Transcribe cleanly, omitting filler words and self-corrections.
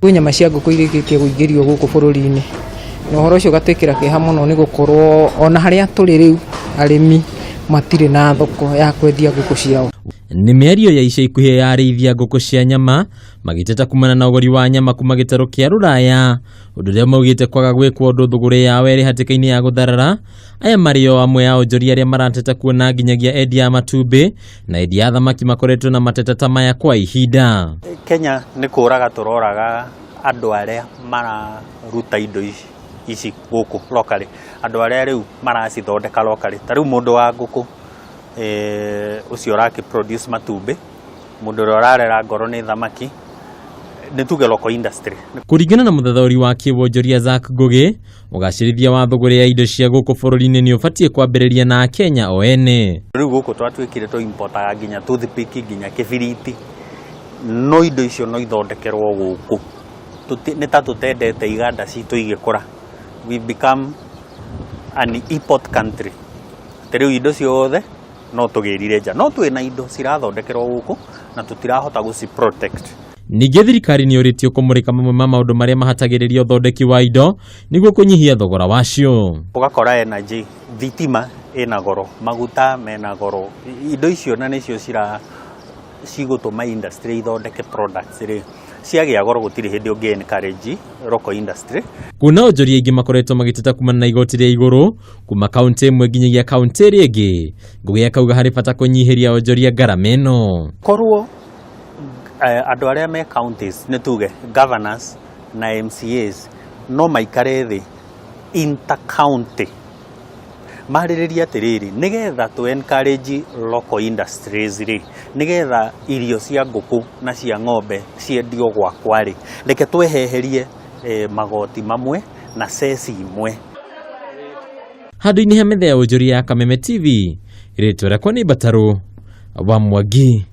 Kwĩ nyama cia ngũkũ irĩkĩtie gũingĩrio gũkũ bũrũri-inĩ. Na ũhoro ũcio ũgatwĩkĩra kĩeha mũno nĩ gũkorwo ona harĩa tũrĩ rĩu arĩmi matirĩ na thoko ya kwendia ngũkũ ciao. Nĩ mĩario ya ica ikuhĩ ya arĩithia ngũkũ cia nyama magĩteta kumana na ũgũri wa nyama kuma gĩtarũ kĩa Rũraya, ũndũ ũrĩa maugĩte kwaga gwĩkwo ũndũ thũgũrĩ yao ĩrĩ hatĩka-inĩ ya gũtharara. Aya marĩ o amwe ya onjoria arĩa marateta kuona nginyagia endia ya matumbĩ na endia ya thamaki makoretwo na mateta ta maya kwa ihinda. Kenya nĩ kũraga tũroraga andũ arĩa mararuta indo ici gũkũ locally, andũ arĩa rĩu maracithondeka locally. Ta rĩu mũndũ wa ngũkũ ucio ũraki produce matumbĩ, mũndũ ũrĩa ũrarera ngoro nĩ thamaki, nĩ tuge local industry. Kũringana na mũthathaũri wa kĩwonjoria Zack Ngũgĩ, ũgacĩrithia wa thũgũrĩ ya indo cia gũkũ bũrũri-inĩ nĩ ũbatiĩ kwambĩrĩria na Kenya o ene. Rĩu gũkũ twatuĩkire tũ importaga nginya toothpick, nginya kĩbiriti, no indo icio no ithondekerwo gũkũ. Nĩ ta tũtendete iganda citũ igĩkũra. We become an import country. Rĩu indo ciothe no tũgĩrire nja, no twĩna indo cirathondekerwo gũkũ na tũtirahota gũci protect. Ningĩ thirikari nĩ ũrĩtio kũmũrĩka mamwe ma maũndũ marĩa mahatagĩrĩria ũthondeki wa indo nĩguo kũnyihia thogora wacio. Ũgakora energy, thitima ĩna goro, maguta mena goro, indo icio na nĩcio cigũtũma industry ithondeke products rĩ ciagĩa goro gũtirĩ hĩndĩ ũngĩ encourage local industry. Kuna onjoria aingĩ makoretwo magĩteta kumana na igoti rĩa igũrũ kuma kaunti ĩmwe nginyagia kaunti ĩrĩa ĩngĩ. Ngũgĩ akauga harĩ bata kũnyihĩria onjoria ngarama ĩno. Korwo andũ arĩa me counties nĩ tuge governors na MCAs no maikare thĩ inter county marĩrĩria atĩrĩrĩ nĩgetha tu encourage local industries rĩ, nĩgetha irio cia ngũkũ na cia ng'ombe ciendio gwakwa rĩ, reke tweheherie magoti mamwe na ceci imwe. Handũ-inĩ ha metha ya onjoria ya Kameme TV, rĩtwa rĩakwa nĩ Mbatarũ wa Mwangi.